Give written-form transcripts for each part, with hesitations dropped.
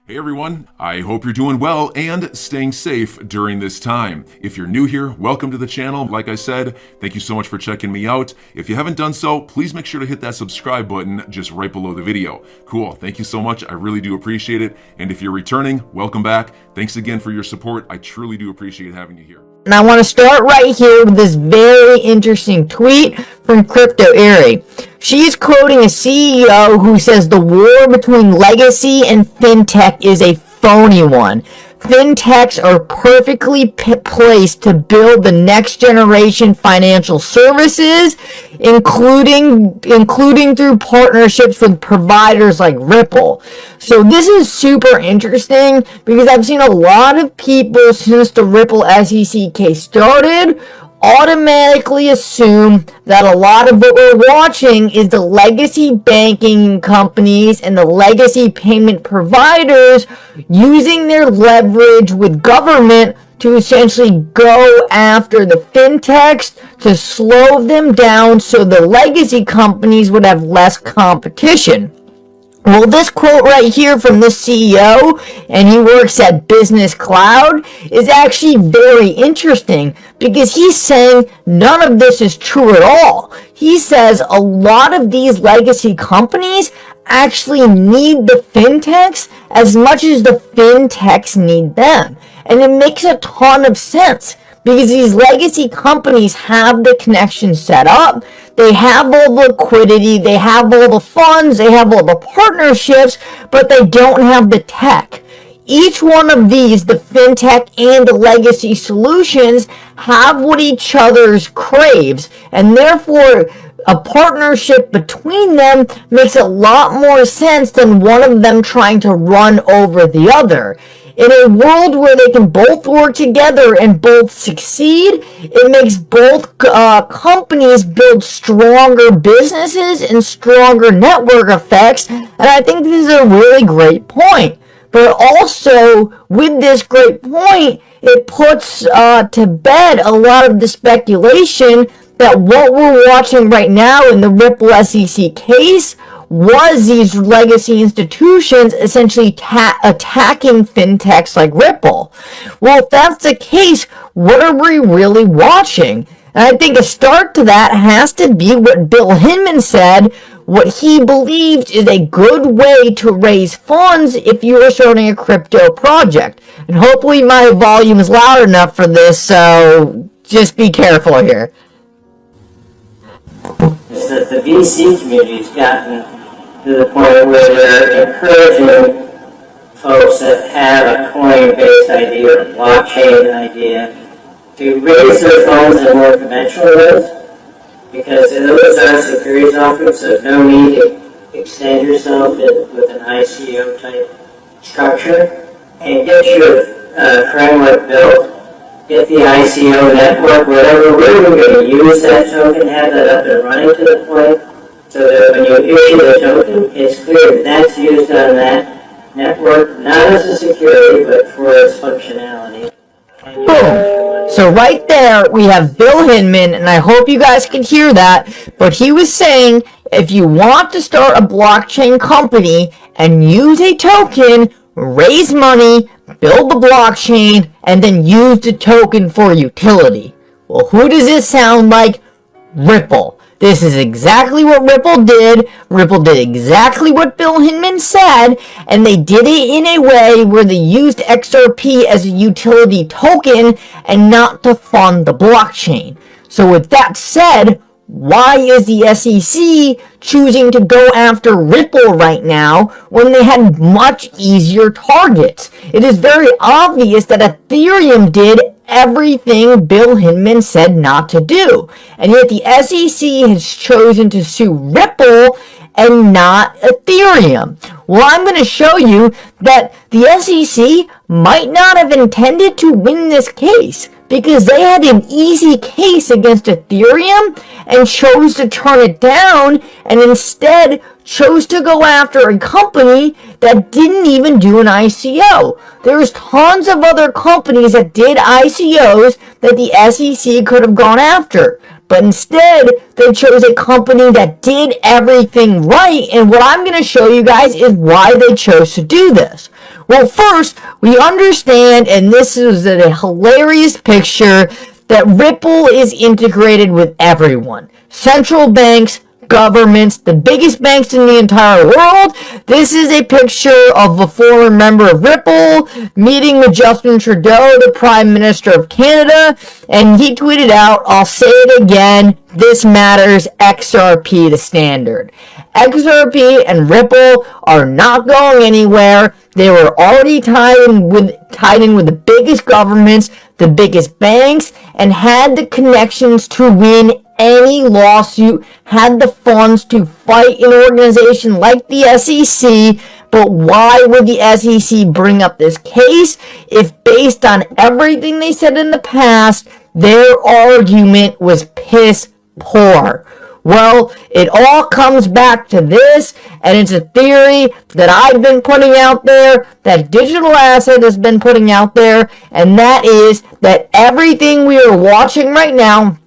Hey everyone, I hope you're doing well and staying safe during this time. If you're new here, welcome to the channel. Like I said, thank you so much for checking me out. If you haven't done so, please make sure to hit that subscribe button just right below the video. Cool, thank you so much. I really do appreciate it. And if you're returning, welcome back. Thanks again for your support. I truly do appreciate having you here. And I want to start right here with this very interesting tweet from Crypto Airy. She's quoting a CEO who says the war between legacy and fintech is a phony one. Fintechs are perfectly placed to build the next generation financial services, including through partnerships with providers like Ripple. So this is super interesting because I've seen a lot of people since the Ripple SEC case started automatically assume that a lot of what we're watching is the legacy banking companies and the legacy payment providers using their leverage with government to essentially go after the fintechs to slow them down so the legacy companies would have less competition. Well, this quote right here from this CEO, and he works at Business Cloud, is actually very interesting because he's saying none of this is true at all. He says a lot of these legacy companies actually need the fintechs as much as the fintechs need them. And it makes a ton of sense because these legacy companies have the connection set up. They have all the liquidity, they have all the funds, they have all the partnerships, but they don't have the tech. Each one of these, the fintech and the legacy solutions, have what each other's craves, and therefore a partnership between them makes a lot more sense than one of them trying to run over the other. In a world where they can both work together and both succeed, it makes both companies build stronger businesses and stronger network effects, and I think this is a really great point. But also, with this great point, it puts to bed a lot of the speculation that what we're watching right now in the Ripple SEC case was these legacy institutions essentially attacking fintechs like Ripple. Well, if that's the case, what are we really watching? And I think a start to that has to be what Bill Hinman said, what he believes is a good way to raise funds if you are starting a crypto project. And hopefully my volume is loud enough for this, so just be careful here. Is that the VC community's gotten to the point where they're encouraging folks that have a coin-based idea or a blockchain idea to raise their funds in more conventional ways, because those are securities offerings, so no need to extend yourself with an ICO type structure and get your framework built. Get the ICO network, whatever, we're going to use that token, have that up and running to the point so that when you issue the token, it's clear that that's used on that network, not as a security, but for its functionality. Boom. So right there, we have Bill Hinman, and I hope you guys can hear that, but he was saying if you want to start a blockchain company and use a token, raise money, build the blockchain, and then use the token for utility. Well, who does this sound like? Ripple. This is exactly what Ripple did. Ripple did exactly what Bill Hinman said, and they did it in a way where they used XRP as a utility token and not to fund the blockchain. So with that said, why is the SEC choosing to go after Ripple right now when they had much easier targets? It is very obvious that Ethereum did everything Bill Hinman said not to do. And yet the SEC has chosen to sue Ripple and not Ethereum. Well, I'm going to show you that the SEC might not have intended to win this case because they had an easy case against Ethereum and chose to turn it down and instead chose to go after a company that didn't even do an ICO. There's tons of other companies that did ICOs that the SEC could have gone after. but instead they chose a company that did everything right. And what I'm going to show you guys is why they chose to do this. Well, first, we understand, and this is a hilarious picture, that Ripple is integrated with everyone. Central banks, governments, the biggest banks in the entire world. This is a picture of a former member of Ripple meeting with Justin Trudeau, the Prime Minister of Canada, and he tweeted out, "I'll say it again, this matters, XRP the standard." XRP and Ripple are not going anywhere. They were already tied in with the biggest governments, the biggest banks, and had the connections to win any lawsuit, had the funds to fight an organization like the SEC. But why would the SEC bring up this case if, based on everything they said in the past, their argument was piss poor? Well, it all comes back to this, and it's a theory that I've been putting out there, that Digital Asset has been putting out there, and that is that everything we are watching right now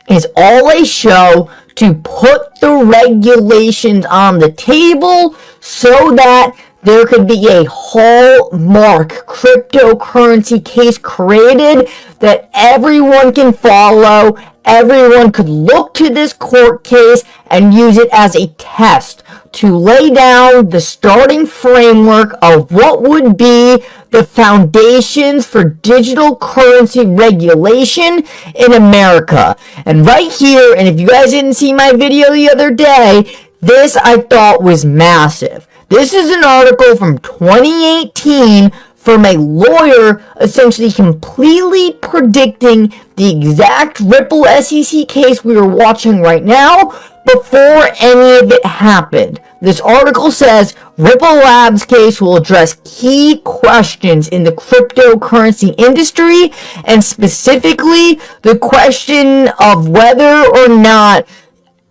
is all a show to put the regulations on the table so that there could be a hallmark cryptocurrency case created that everyone can follow. Everyone could look to this court case and use it as a test to lay down the starting framework of what would be the foundations for digital currency regulation in America. And right here, and if you guys didn't see my video the other day, this I thought was massive. This is an article from 2018 from a lawyer essentially completely predicting the exact Ripple SEC case we are watching right now before any of it happened. This article says Ripple Labs case will address key questions in the cryptocurrency industry, and specifically the question of whether or not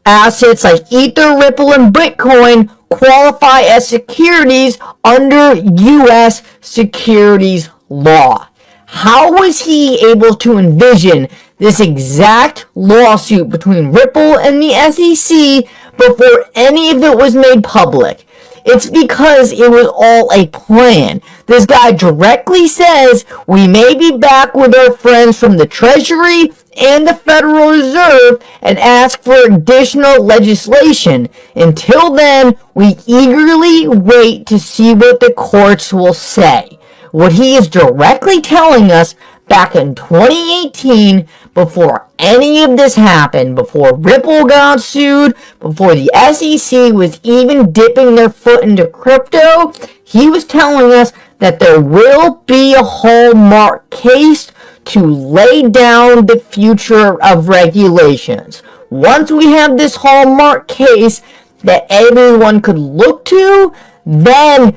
assets like Ether, Ripple, and Bitcoin qualify as securities under U.S. securities law. How was he able to envision this exact lawsuit between Ripple and the SEC before any of it was made public? It's because it was all a plan. This guy directly says we may be back with our friends from the Treasury and the Federal Reserve and ask for additional legislation. Until then, we eagerly wait to see what the courts will say. What he is directly telling us back in 2018, before any of this happened, before Ripple got sued, before the SEC was even dipping their foot into crypto, he was telling us that there will be a hallmark case to lay down the future of regulations. Once we have this hallmark case that everyone could look to, then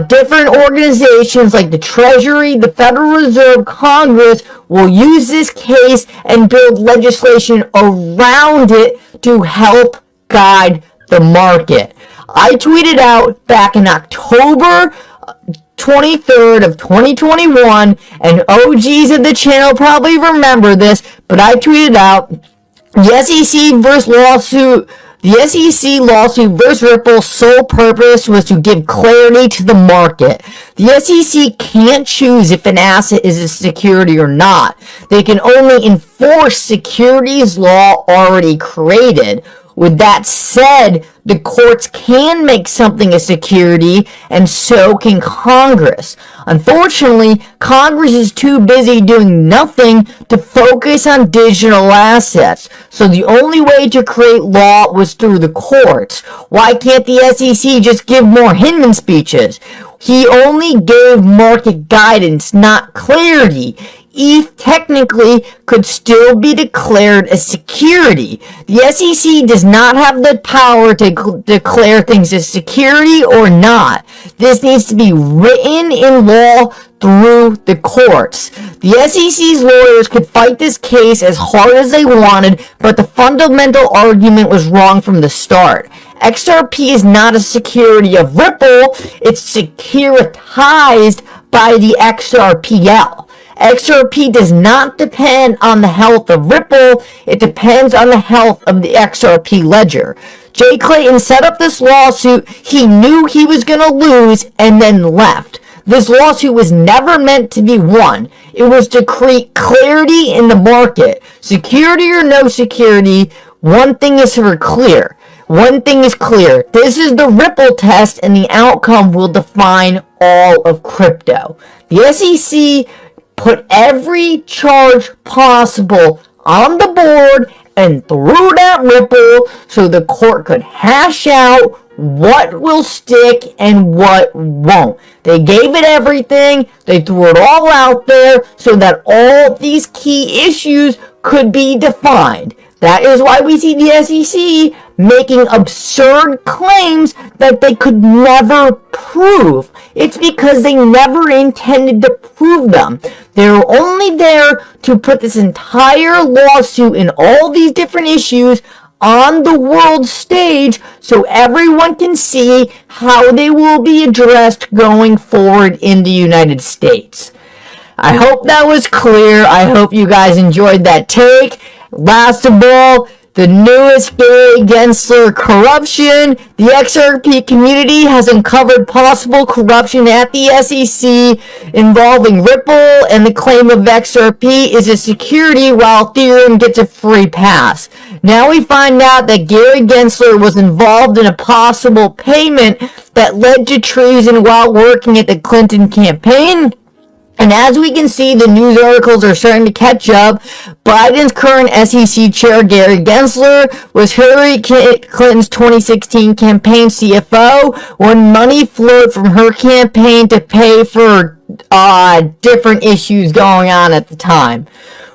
different organizations like the Treasury, the Federal Reserve, Congress will use this case and build legislation around it to help guide the market. I tweeted out back in October 23rd of 2021, and OGs of the channel probably remember this, but I tweeted out the SEC lawsuit versus Ripple's sole purpose was to give clarity to the market. The SEC can't choose if an asset is a security or not. They can only enforce securities law already created. With that said, the courts can make something a security, and so can Congress. Unfortunately, Congress is too busy doing nothing to focus on digital assets. So the only way to create law was through the courts. Why can't the SEC just give more Hinman speeches? He only gave market guidance, not clarity. ETH technically could still be declared a security. The SEC does not have the power to declare things as security or not. This needs to be written in law through the courts. The SEC's lawyers could fight this case as hard as they wanted, but the fundamental argument was wrong from the start. XRP is not a security of Ripple, it's securitized by the XRPL. XRP does not depend on the health of Ripple, it depends on the health of the XRP ledger. Jay Clayton set up this lawsuit, he knew he was going to lose, and then left. This lawsuit was never meant to be won. It was to create clarity in the market. Security or no security, one thing is clear. One thing is clear. This is the Ripple test, and the outcome will define all of crypto. The SEC put every charge possible on the board and threw it at Ripple so the court could hash out what will stick and what won't. They gave it everything. They threw it all out there so that all these key issues could be defined. That is why we see the SEC making absurd claims that they could never prove. It's because they never intended to prove them. They were only there to put this entire lawsuit and all these different issues on the world stage so everyone can see how they will be addressed going forward in the United States. I hope that was clear. I hope you guys enjoyed that take. Last of all, the newest Gary Gensler corruption. The XRP community has uncovered possible corruption at the SEC involving Ripple, and the claim of XRP is a security while Ethereum gets a free pass. Now we find out that Gary Gensler was involved in a possible payment that led to treason while working at the Clinton campaign. And as we can see, the news articles are starting to catch up. Biden's current SEC chair, Gary Gensler, was Hillary Clinton's 2016 campaign CFO when money flowed from her campaign to pay for different issues going on at the time.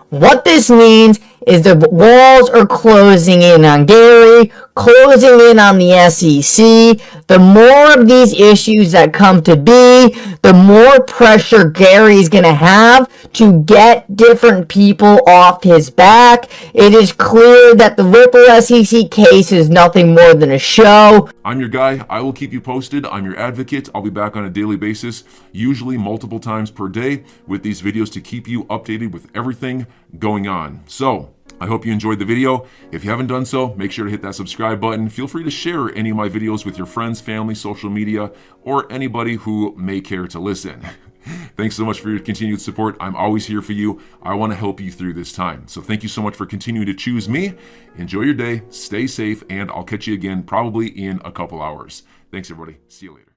What this means is the walls are closing in on Gary, closing in on the SEC. The more of these issues that come to be, the more pressure Gary's going to have to get different people off his back. It is clear that the Ripple SEC case is nothing more than a show. I'm your guy. I will keep you posted. I'm your advocate. I'll be back on a daily basis, usually multiple times per day, with these videos to keep you updated with everything going on. So, I hope you enjoyed the video. If you haven't done so, make sure to hit that subscribe button. Feel free to share any of my videos with your friends, family, social media, or anybody who may care to listen. Thanks so much for your continued support. I'm always here for you. I want to help you through this time. So thank you so much for continuing to choose me. Enjoy your day, stay safe, and I'll catch you again probably in a couple hours. Thanks, everybody. See you later.